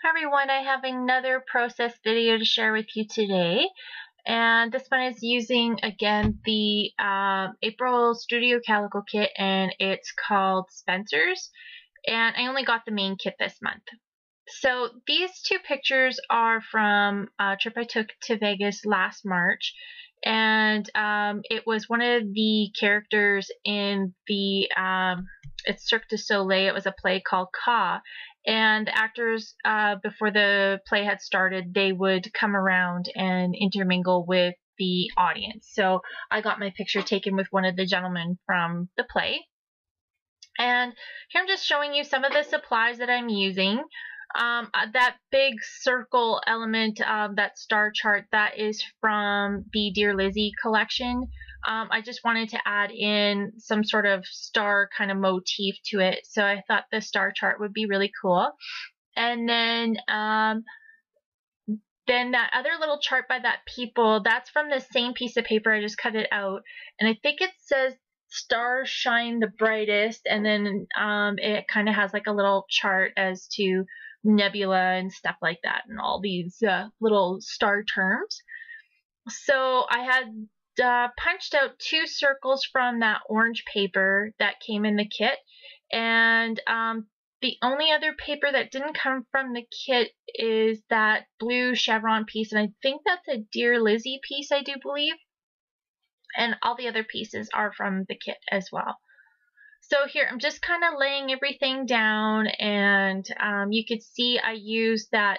Hi everyone, I have another process video to share with you today, and this one is using again the April Studio Calico kit, and it's called Spencer's, and I only got the main kit this month. So these two pictures are from a trip I took to Vegas last March, and it was one of the characters in the it's Cirque du Soleil. It was a play called Ka, and the actors before the play had started, they would come around and intermingle with the audience. So I got my picture taken with one of the gentlemen from the play, and here I'm just showing you some of the supplies that I'm using. That big circle element, that star chart, that is from the Dear Lizzy collection. I just wanted to add in some sort of star kind of motif to it, so I thought the star chart would be really cool. And then that other little chart by that people, that's from the same piece of paper. I just cut it out, and I think it says stars shine the brightest, and then it kind of has like a little chart as to nebula and stuff like that, and all these little star terms. So I had punched out two circles from that orange paper that came in the kit, and the only other paper that didn't come from the kit is that blue chevron piece, and I think that's a Dear Lizzy piece, I do believe, and all the other pieces are from the kit as well. So here I'm just kind of laying everything down, and you could see I used that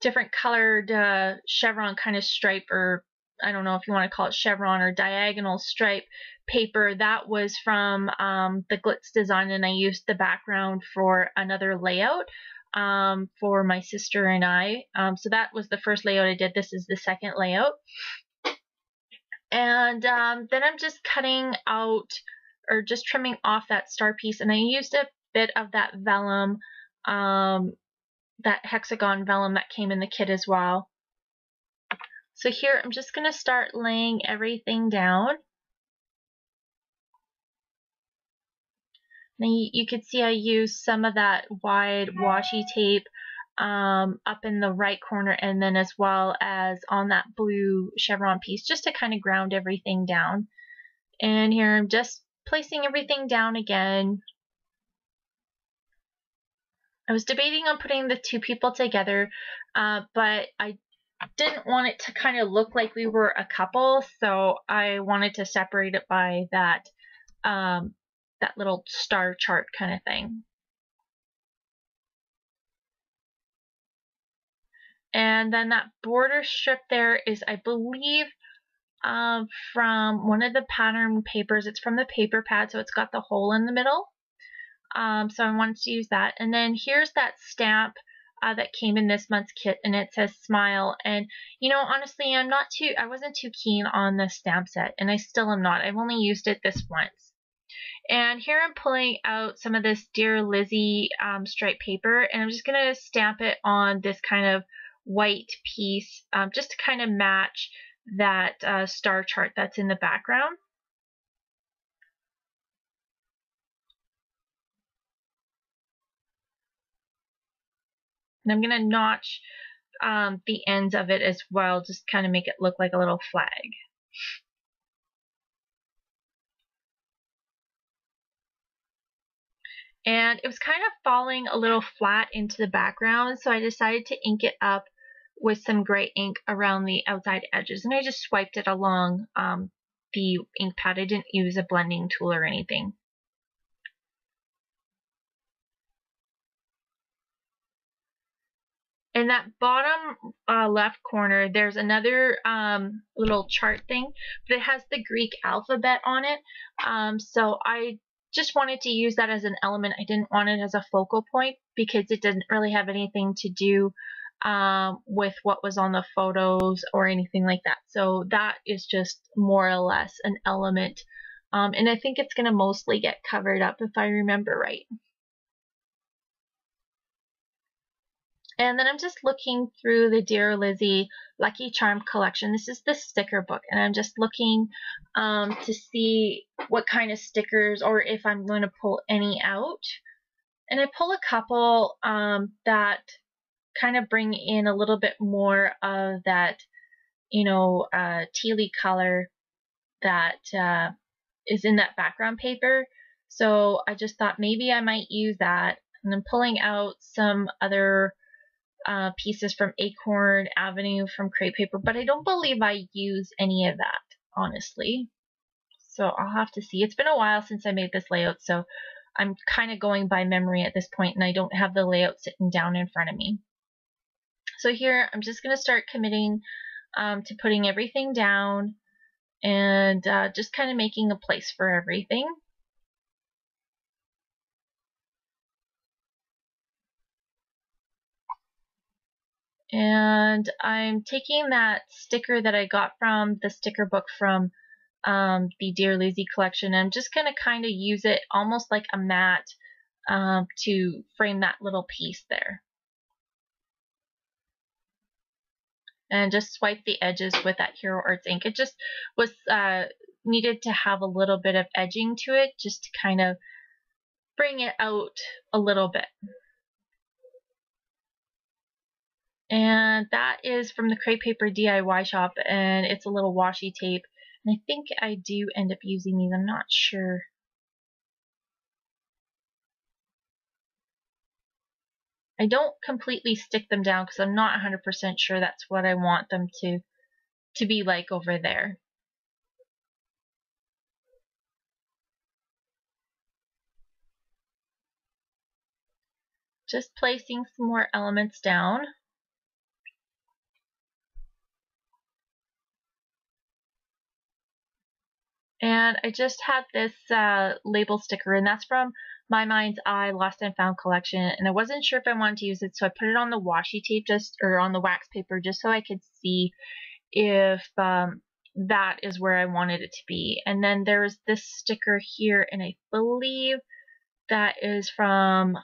different colored chevron kind of stripe, or I don't know if you want to call it chevron or diagonal stripe paper. That was from the Glitz design, and I used the background for another layout for my sister and I. So that was the first layout I did. This is the second layout. And then I'm just cutting out, or just trimming off that star piece, and I used a bit of that vellum, that hexagon vellum that came in the kit as well. So here I'm just going to start laying everything down. Now you can see I used some of that wide washi tape up in the right corner, and then as well as on that blue chevron piece, just to kind of ground everything down. And here I'm just placing everything down again. I was debating on putting the two people together, but I didn't want it to kind of look like we were a couple, so I wanted to separate it by that that little star chart kind of thing. And then that border strip there is, I believe, from one of the pattern papers. It's from the paper pad, so it's got the hole in the middle. So I wanted to use that. And then here's that stamp that came in this month's kit, and it says smile. And you know, honestly, I wasn't too keen on the stamp set, and I still am not. I've only used it this once. And here I'm pulling out some of this Dear Lizzy stripe paper, and I'm just gonna stamp it on this kind of white piece, just to kind of match that star chart that's in the background. And I'm going to notch the ends of it as well, just kind of make it look like a little flag. And it was kind of falling a little flat into the background, so I decided to ink it up with some gray ink around the outside edges, and I just swiped it along the ink pad. I didn't use a blending tool or anything. In that bottom left corner, there's another little chart thing, but it has the Greek alphabet on it. So I just wanted to use that as an element. I didn't want it as a focal point because it didn't really have anything to do with what was on the photos or anything like that. So that is just more or less an element. And I think it's going to mostly get covered up if I remember right. And then I'm just looking through the Dear Lizzy Lucky Charm collection. This is the sticker book, and I'm just looking to see what kind of stickers, or if I'm going to pull any out. And I pull a couple that kind of bring in a little bit more of that, tealy color that is in that background paper. So I just thought maybe I might use that. And I'm pulling out some other pieces from Acorn Avenue from crepe paper, but I don't believe I use any of that, honestly. So I'll have to see. It's been a while since I made this layout, so I'm kind of going by memory at this point, and I don't have the layout sitting down in front of me. So here, I'm just going to start committing to putting everything down and just kind of making a place for everything. And I'm taking that sticker that I got from the sticker book from the Dear Lizzy collection. I'm just going to kind of use it almost like a mat to frame that little piece there. And just swipe the edges with that Hero Arts ink. It just was needed to have a little bit of edging to it just to kind of bring it out a little bit. And that is from the Crepe Paper DIY shop, and it's a little washi tape. And I think I do end up using these, I'm not sure. I don't completely stick them down because I'm not 100% sure that's what I want them to be like over there. Just placing some more elements down. And I just had this label sticker, and that's from My Mind's Eye Lost and Found collection, and I wasn't sure if I wanted to use it, so I put it on the washi tape or on the wax paper just so I could see if that is where I wanted it to be. And then there's this sticker here, and I believe that is from,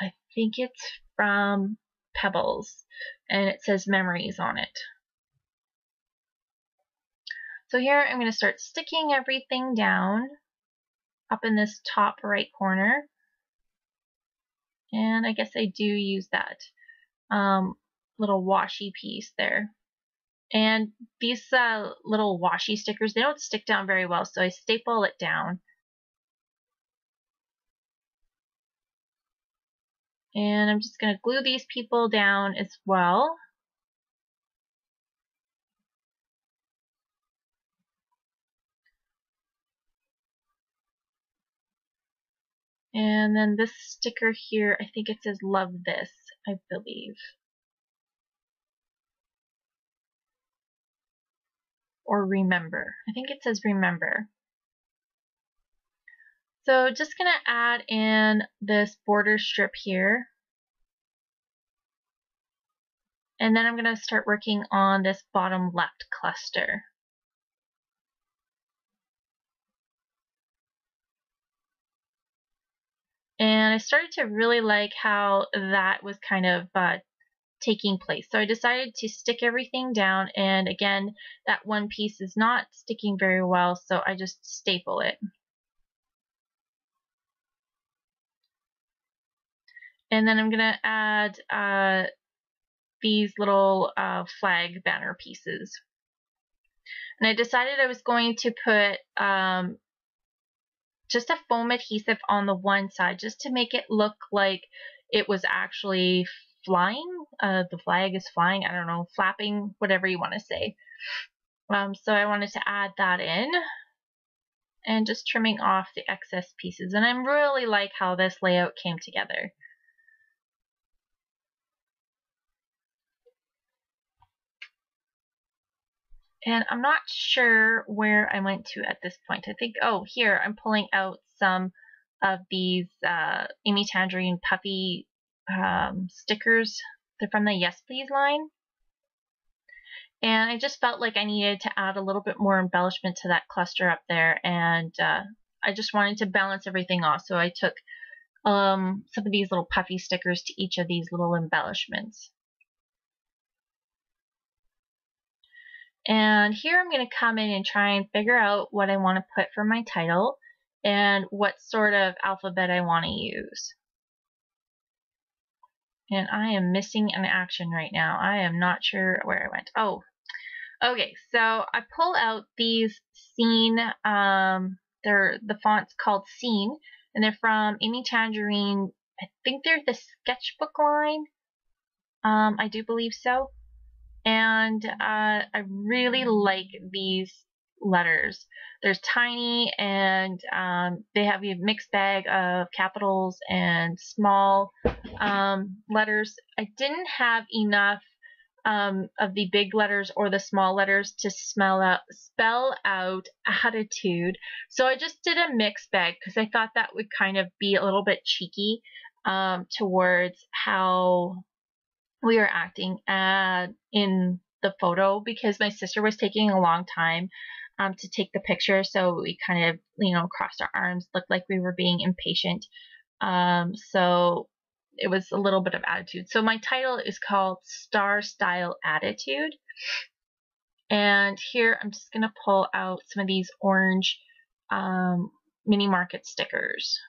I think it's from Pebbles, and it says Memories on it. So here I'm going to start sticking everything down up in this top right corner. And I guess I do use that little washi piece there. And these little washi stickers, they don't stick down very well, so I staple it down. And I'm just going to glue these people down as well. And then this sticker here, I think it says Love This, I believe. Or Remember. I think it says Remember. So just going to add in this border strip here. And then I'm going to start working on this bottom left cluster. And I started to really like how that was kind of taking place. So I decided to stick everything down, and again, that one piece is not sticking very well, so I just staple it. And then I'm going to add these little flag banner pieces. And I decided I was going to put just a foam adhesive on the one side just to make it look like it was actually flying. The flag is flying, I don't know, flapping, whatever you want to say. So I wanted to add that in and just trimming off the excess pieces. And I really like how this layout came together. And I'm not sure where I went to at this point. I think, oh, here, I'm pulling out some of these Amy Tangerine Puffy stickers. They're from the Yes Please line. And I just felt like I needed to add a little bit more embellishment to that cluster up there. And I just wanted to balance everything off. So I took some of these little puffy stickers to each of these little embellishments. And here I'm going to come in and try and figure out what I want to put for my title. and what sort of alphabet I want to use. And I am missing an action right now. I am not sure where I went. Oh, okay. So I pull out these Scene. The font's called Scene, and they're from Amy Tangerine. I think they're the sketchbook line. I do believe so. And I really like these letters. They're tiny, and they have a mixed bag of capitals and small letters. I didn't have enough of the big letters or the small letters to spell out attitude, so I just did a mixed bag because I thought that would kind of be a little bit cheeky towards how we were acting in the photo, because my sister was taking a long time to take the picture, so we kind of, you know, crossed our arms, looked like we were being impatient. So it was a little bit of attitude. So my title is called Star Style Attitude. And here I'm just going to pull out some of these orange mini market stickers.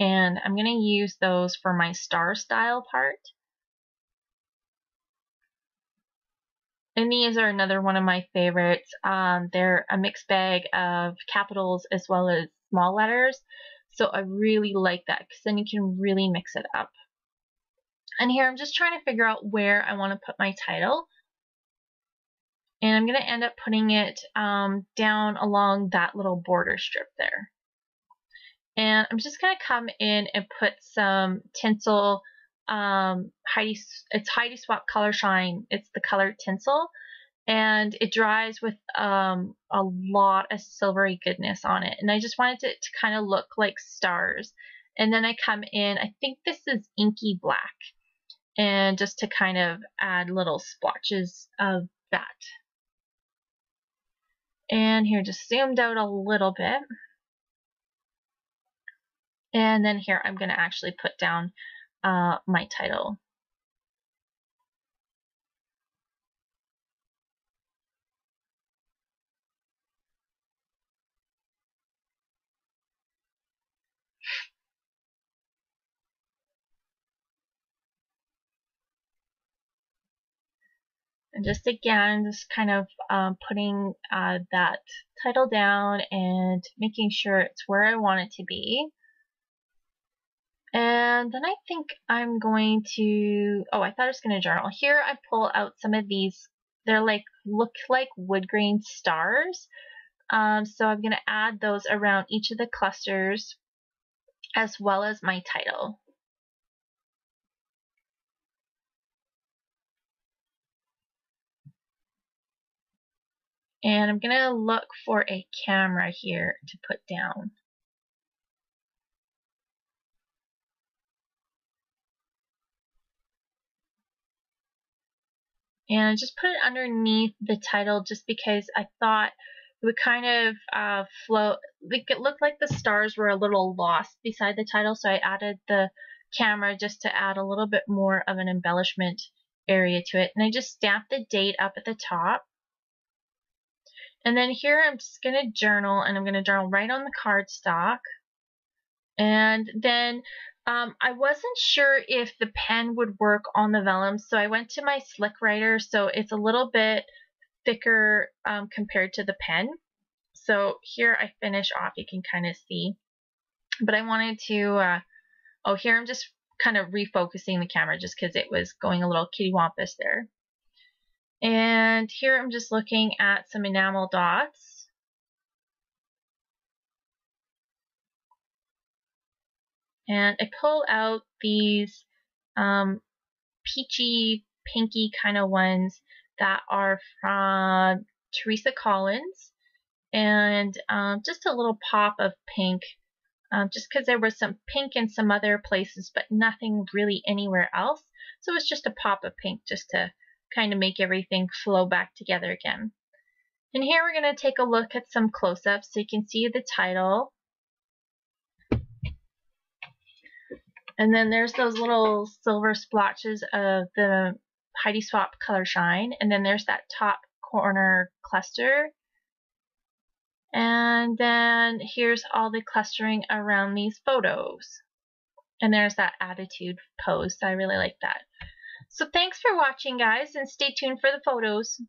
And I'm going to use those for my star style part. And these are another one of my favorites. They're a mixed bag of capitals as well as small letters. So I really like that because then you can really mix it up. And here I'm just trying to figure out where I want to put my title. And I'm going to end up putting it down along that little border strip there. And I'm just going to come in and put some tinsel. It's Heidi Swap Color Shine. It's the color tinsel. And it dries with a lot of silvery goodness on it. And I just wanted it to kind of look like stars. And then I come in, I think this is inky black. And just to kind of add little splotches of that. And here, just zoomed out a little bit. And then here, I'm going to actually put down my title. And just again, just kind of putting that title down and making sure it's where I want it to be. And then I think I'm going to, oh, I thought I was going to journal. Here I pull out some of these. They're like, look like wood grain stars. So I'm going to add those around each of the clusters as well as my title. And I'm going to look for a camera here to put down. And just put it underneath the title just because I thought it would kind of float. It looked like the stars were a little lost beside the title, so I added the camera just to add a little bit more of an embellishment area to it. And I just stamped the date up at the top. And then here I'm just going to journal, and I'm going to journal right on the cardstock. And then I wasn't sure if the pen would work on the vellum, so I went to my Slick Writer, so it's a little bit thicker compared to the pen. So here I finish off, you can kind of see. But I wanted to, oh, here I'm just kind of refocusing the camera just because it was going a little kittywampus there. And here I'm just looking at some enamel dots. And I pull out these peachy, pinky kind of ones that are from Teresa Collins. And just a little pop of pink, just because there was some pink in some other places, but nothing really anywhere else. So it's just a pop of pink just to kind of make everything flow back together again. And here we're going to take a look at some close-ups so you can see the title. And then there's those little silver splotches of the Heidi Swap Color Shine. And then there's that top corner cluster. And then here's all the clustering around these photos. And there's that attitude pose. I really like that. So thanks for watching, guys, and stay tuned for the photos.